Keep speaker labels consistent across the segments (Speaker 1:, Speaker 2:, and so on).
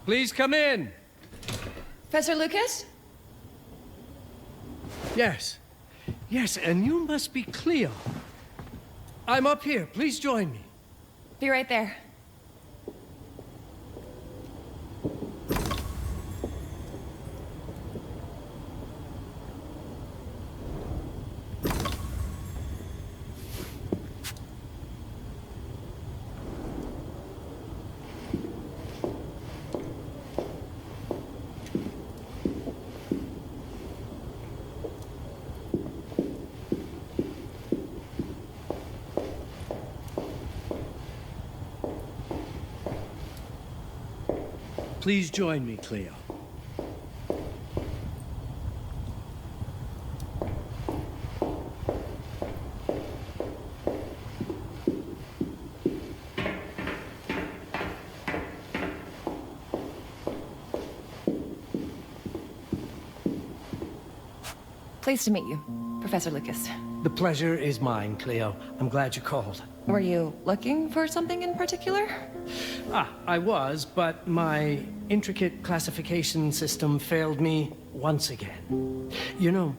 Speaker 1: Please come in.
Speaker 2: Professor Lucas?
Speaker 1: Yes. Yes, and you must be Cleo. I'm up here. Please join me.
Speaker 2: Be right there.
Speaker 1: Please join me, Cleo.
Speaker 2: Pleased to meet you, Professor Lucas.
Speaker 1: The pleasure is mine, Cleo. I'm glad you called.
Speaker 2: Were you looking for something in particular?
Speaker 1: I was, but my intricate classification system failed me once again. You know,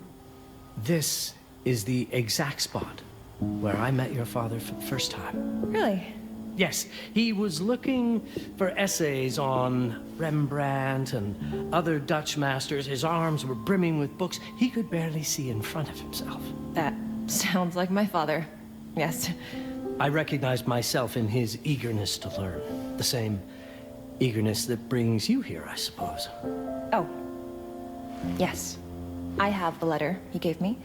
Speaker 1: this is the exact spot where I met your father for the first time.
Speaker 2: Really?
Speaker 1: Yes, he was looking for essays on Rembrandt and other Dutch masters. His arms were brimming with books. He could barely see in front of himself.
Speaker 2: That sounds like my father. Yes.
Speaker 1: I recognized myself in his eagerness to learn. The same eagerness that brings you here, I suppose.
Speaker 2: Oh. Yes. I have the letter he gave me.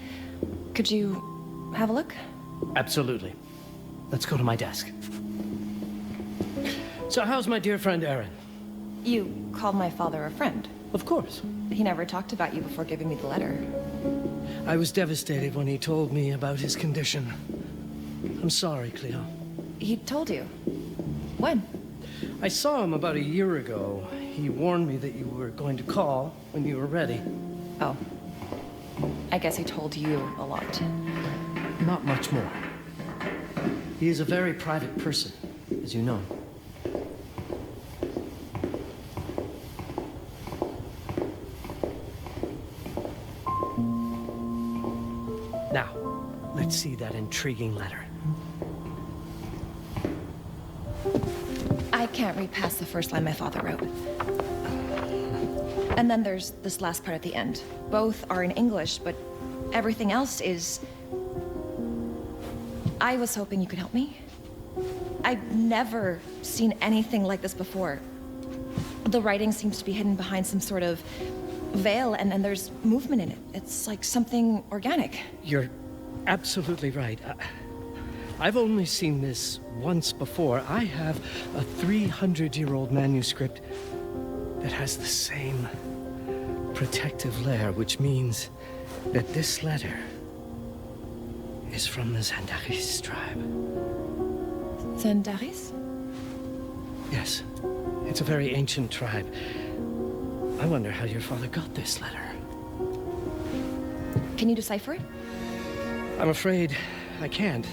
Speaker 2: Could you have a look?
Speaker 1: Absolutely. Let's go to my desk. So how's my dear friend Aaron?
Speaker 2: You called my father a friend.
Speaker 1: Of course.
Speaker 2: He never talked about you before giving me the letter.
Speaker 1: I was devastated when he told me about his condition. I'm sorry, Cleo.
Speaker 2: He told you? When?
Speaker 1: I saw him about a year ago. He warned me that you were going to call when you were ready.
Speaker 2: Oh. I guess he told you a lot.
Speaker 1: Not much more. He is a very private person, as you know. Now, let's see that intriguing letter.
Speaker 2: I can't read past the first line my father wrote. And then there's this last part at the end. Both are in English, but everything else is... I was hoping you could help me. I've never seen anything like this before. The writing seems to be hidden behind some sort of veil, and then there's movement in it. It's like something organic.
Speaker 1: You're absolutely right. I've only seen this once before. I have a 300-year-old manuscript that has the same protective layer, which means that this letter is from the Zandaris tribe.
Speaker 2: Zandaris?
Speaker 1: Yes. It's a very ancient tribe. I wonder how your father got this letter.
Speaker 2: Can you decipher it?
Speaker 1: I'm afraid I can't.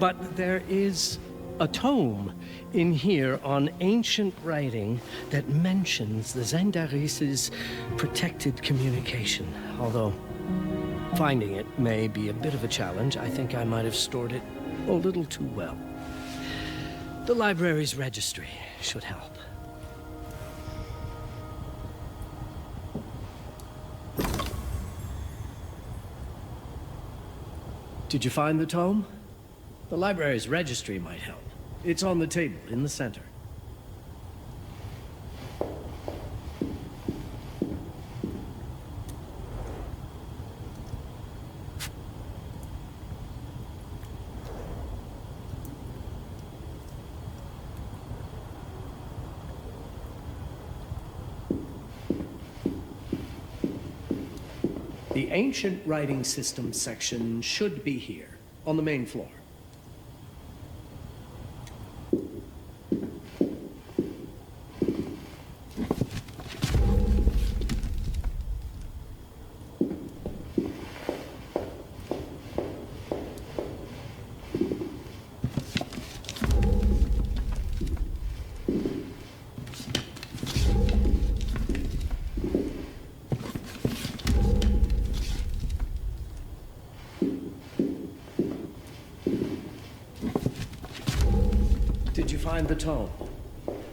Speaker 1: But there is a tome in here on ancient writing that mentions the Zandaris' protected communication. Although finding it may be a bit of a challenge, I think I might have stored it a little too well. The library's registry should help. Did you find the tome? The library's registry might help. It's on the table in the center. The ancient writing system section should be here, on the main floor. find the tome.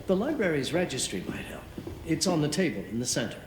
Speaker 1: The library's registry might help. It's on the table in the center.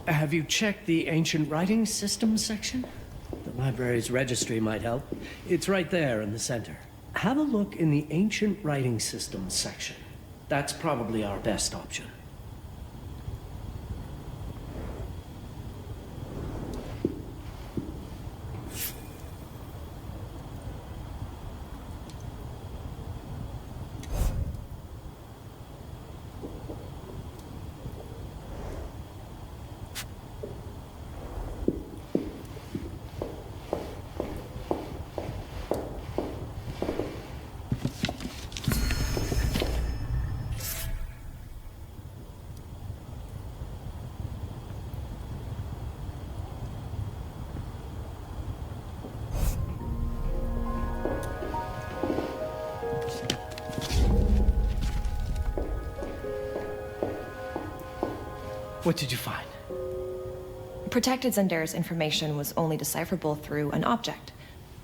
Speaker 1: Have you checked the ancient writing system section? The library's registry might help. It's right there in the center. Have a look in the ancient writing system section. That's probably our best option. What did you find?
Speaker 2: Protected Zendare's information was only decipherable through an object.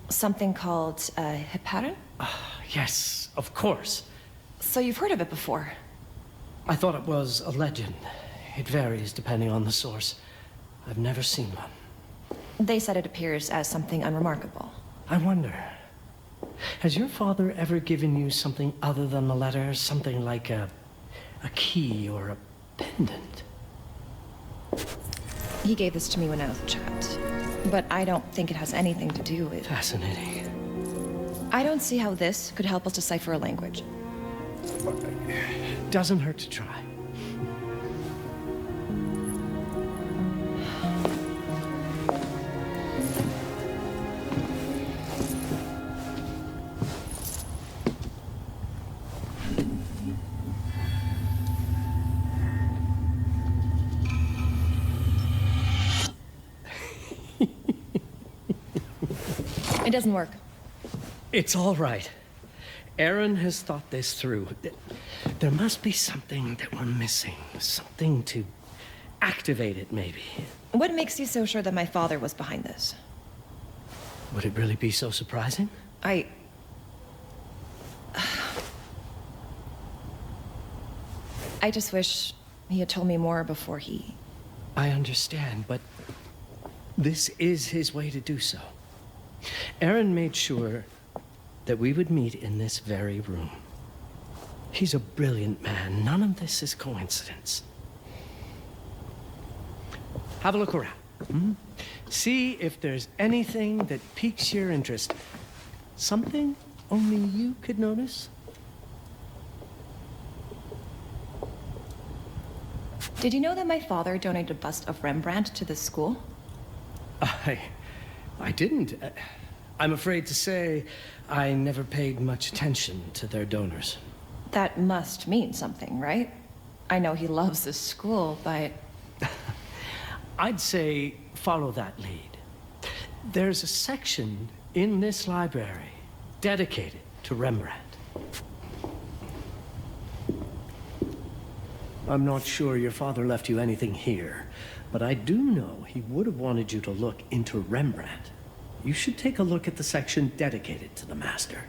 Speaker 2: Something called a heparin?
Speaker 1: Yes, of course.
Speaker 2: So you've heard of it before?
Speaker 1: I thought it was a legend. It varies depending on the source. I've never seen one.
Speaker 2: They said it appears as something unremarkable.
Speaker 1: I wonder, has your father ever given you something other than the letter? Something like a key or a pendant?
Speaker 2: He gave this to me when I was a child. But I don't think it has anything to do with...
Speaker 1: Fascinating.
Speaker 2: I don't see how this could help us decipher a language.
Speaker 1: Doesn't hurt to try.
Speaker 2: It doesn't work.
Speaker 1: It's all right. Aaron has thought this through. There must be something that we're missing. Something to activate it, maybe.
Speaker 2: What makes you so sure that my father was behind this?
Speaker 1: Would it really be so surprising?
Speaker 2: I just wish he had told me more before he...
Speaker 1: I understand, but this is his way to do so. Aaron made sure that we would meet in this very room. He's a brilliant man. None of this is coincidence. Have a look around. See if there's anything that piques your interest. Something only you could notice.
Speaker 2: Did you know that my father donated a bust of Rembrandt to this school?
Speaker 1: I didn't. I'm afraid to say I never paid much attention to their donors.
Speaker 2: That must mean something, right? I know he loves this school, but...
Speaker 1: I'd say follow that lead. There's a section in this library dedicated to Rembrandt. I'm not sure your father left you anything here, but I do know he would have wanted you to look into Rembrandt. You should take a look at the section dedicated to the master.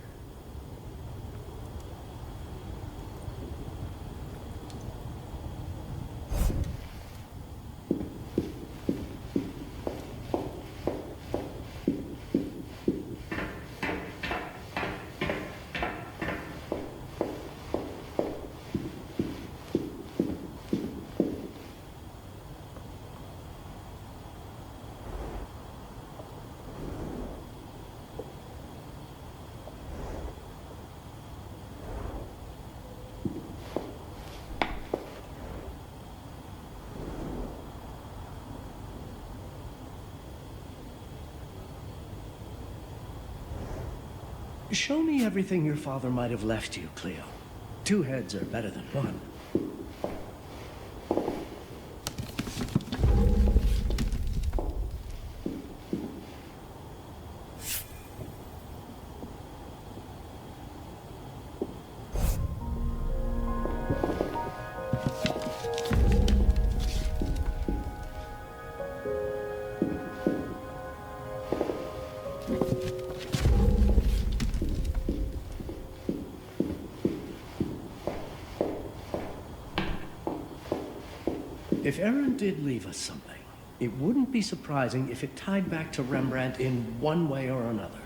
Speaker 1: Show me everything your father might have left you, Cleo. 2 heads are better than 1. If Aaron did leave us something, it wouldn't be surprising if it tied back to Rembrandt in one way or another.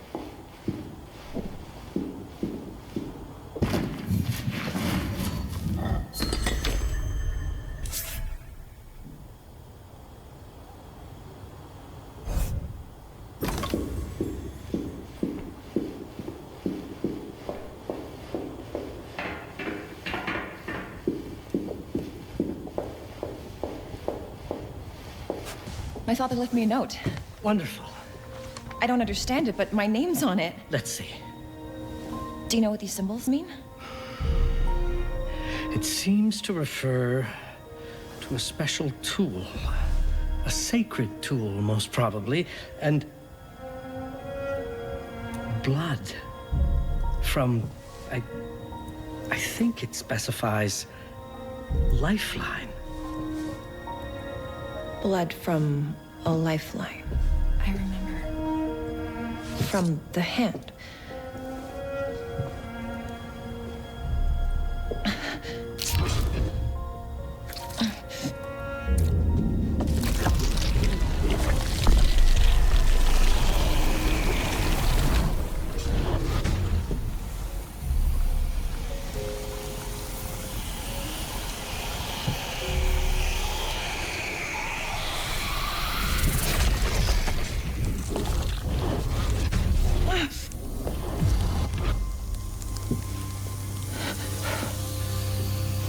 Speaker 2: My father left me a note.
Speaker 1: Wonderful.
Speaker 2: I don't understand it, but my name's on it.
Speaker 1: Let's see.
Speaker 2: Do you know what these symbols mean?
Speaker 1: It seems to refer to a special tool. A sacred tool, most probably, and blood from, I think it specifies lifeline.
Speaker 2: Blood from a lifeline. I remember. From the hand.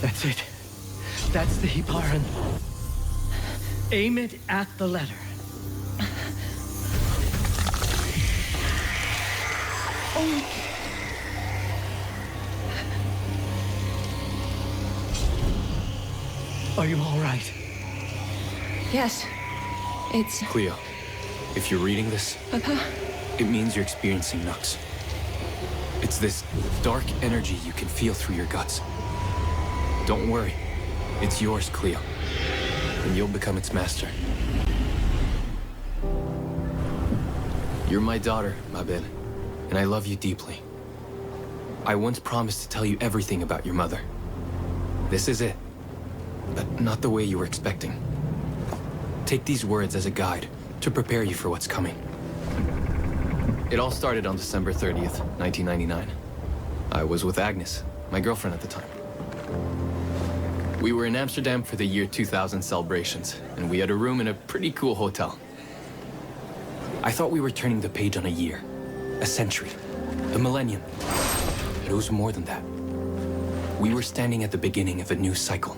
Speaker 1: That's it. That's the Hiparan. Aim it at the letter. Are you all right?
Speaker 2: Yes. It's...
Speaker 3: Cleo, if you're reading this,
Speaker 2: Papa?
Speaker 3: it means you're experiencing Nux. It's this dark energy you can feel through your guts. Don't worry. It's yours, Cleo. And you'll become its master. You're my daughter, Mabel, and I love you deeply. I once promised to tell you everything about your mother. This is it, but not the way you were expecting. Take these words as a guide to prepare you for what's coming. It all started on December 30th, 1999. I was with Agnes, my girlfriend at the time. We were in Amsterdam for the year 2000 celebrations, and we had a room in a pretty cool hotel. I thought we were turning the page on a year, a century, a millennium. But it was more than that. We were standing at the beginning of a new cycle.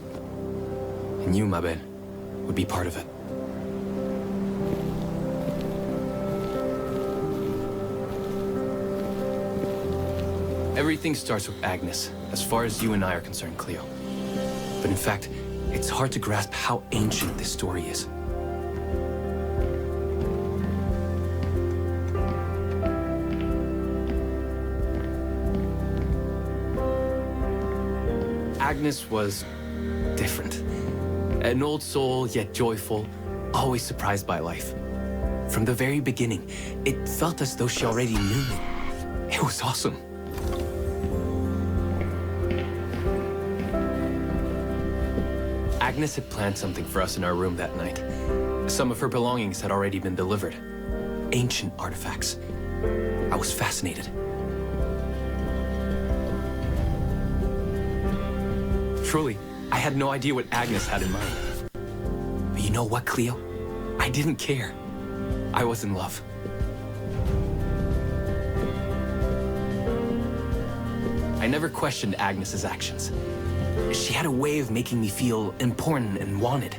Speaker 3: And you, Mabel, would be part of it. Everything starts with Agnes, as far as you and I are concerned, Cleo. But in fact, it's hard to grasp how ancient this story is. Agnes was different. An old soul, yet joyful, always surprised by life. From the very beginning, it felt as though she already knew me. It was awesome. Agnes had planned something for us in our room that night. Some of her belongings had already been delivered. Ancient artifacts. I was fascinated. Truly, I had no idea what Agnes had in mind. But you know what, Cleo? I didn't care. I was in love. I never questioned Agnes's actions. She had a way of making me feel important and wanted.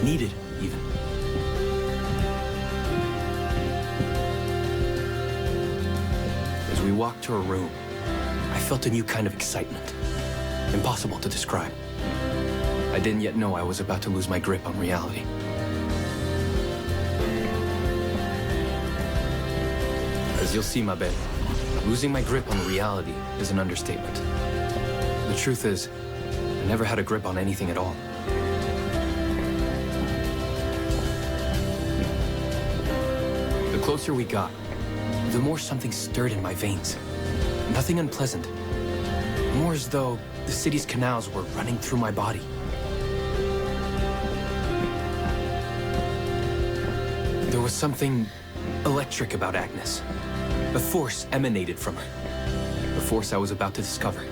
Speaker 3: Needed, even. There's As we walked to her room, I felt a new kind of excitement. Impossible to describe. I didn't yet know I was about to lose my grip on reality. As you'll see, ma belle, losing my grip on reality is an understatement. The truth is, I never had a grip on anything at all. The closer we got, the more something stirred in my veins. Nothing unpleasant. More as though the city's canals were running through my body. There was something electric about Agnes. A force emanated from her. The force I was about to discover.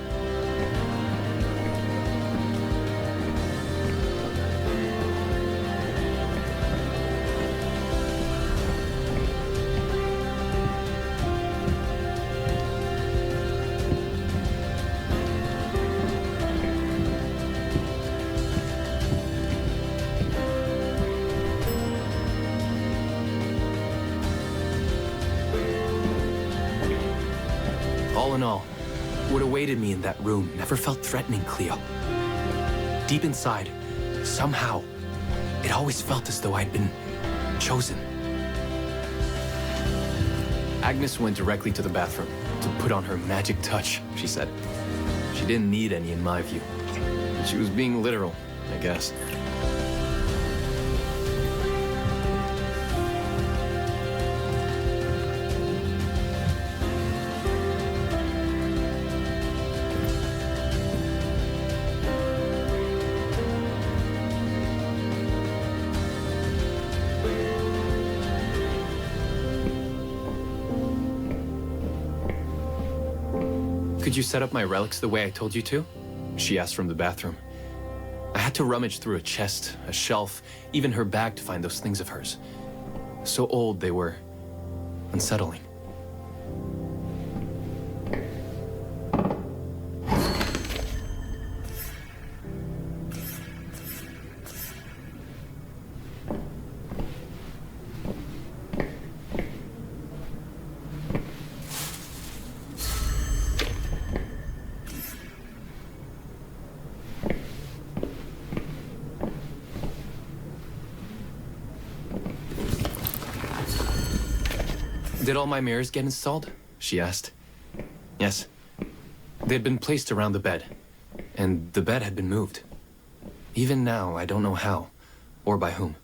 Speaker 3: All in all, what awaited me in that room never felt threatening, Cleo. Deep inside, somehow, it always felt as though I'd been chosen. Agnes went directly to the bathroom to put on her magic touch, she said. She didn't need any in my view. But she was being literal, I guess. Could you set up my relics the way I told you to? She asked from the bathroom. I had to rummage through a chest, a shelf, even her bag to find those things of hers. So old they were unsettling. Did all my mirrors get installed? She asked. Yes. They had been placed around the bed, and the bed had been moved. Even now, I don't know how, or by whom.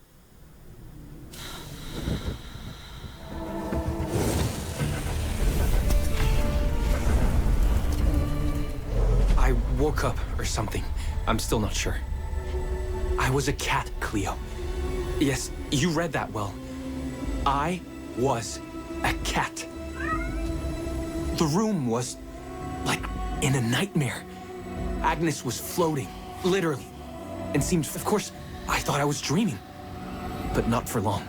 Speaker 3: I woke up or something. I'm still not sure. I was a cat, Cleo. Yes, you read that well. I was a cat. The room was like in a nightmare. Agnes was floating, literally, and seemed, of course, I thought I was dreaming, but not for long.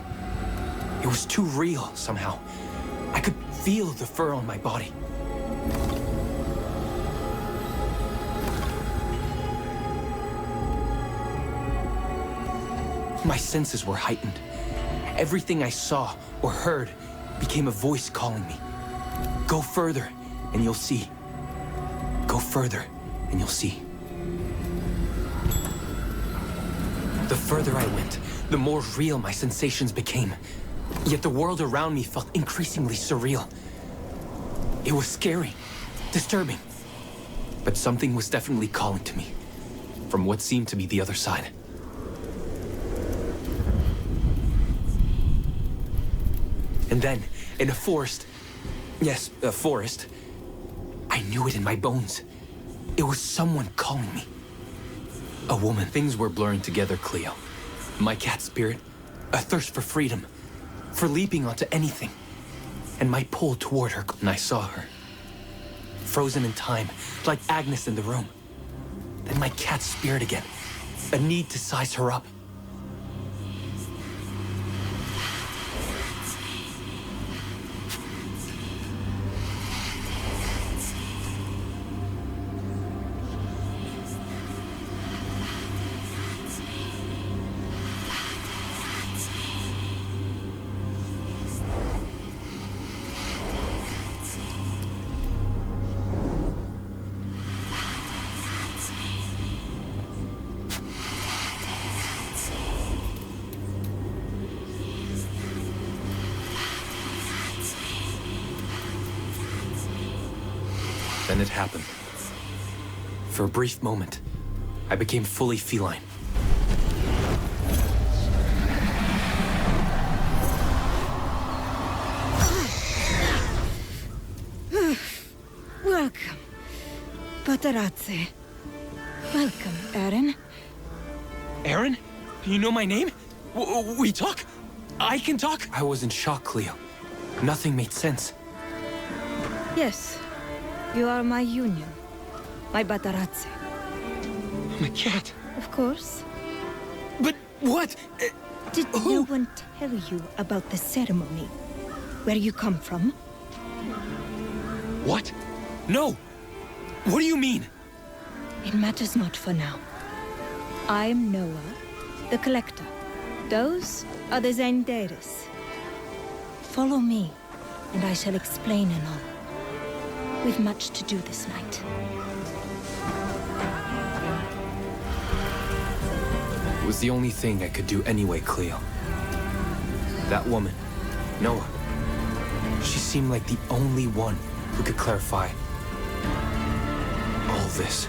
Speaker 3: It was too real somehow. I could feel the fur on my body. My senses were heightened. Everything I saw or heard became a voice calling me. Go further, and you'll see. Go further, and you'll see. The further I went, the more real my sensations became. Yet the world around me felt increasingly surreal. It was scary, disturbing. But something was definitely calling to me, from what seemed to be the other side. And then, in a forest, yes, a forest, I knew it in my bones. It was someone calling me. A woman. Things were blurring together, Cleo. My cat spirit, a thirst for freedom, for leaping onto anything, and my pull toward her. And I saw her, frozen in time, like Agnes in the room. Then my cat spirit again, a need to size her up. Then it happened. For a brief moment, I became fully feline.
Speaker 4: Welcome, Patrice. Welcome, Aaron.
Speaker 3: Aaron? You know my name? We talk? I can talk? I was in shock, Cleo. Nothing made sense.
Speaker 4: Yes, you are my union, my Patrice.
Speaker 3: My cat.
Speaker 4: Of course.
Speaker 3: But what?
Speaker 4: Did
Speaker 3: Who?
Speaker 4: no one tell you about the ceremony? Where you come from?
Speaker 3: What? No! What do you mean?
Speaker 4: It matters not for now. I'm Noah, the Collector. Those are the Zendaris. Follow me, and I shall explain and all. We've much to do this night.
Speaker 3: It was the only thing I could do anyway, Cleo. That woman, Noah, she seemed like the only one who could clarify all this.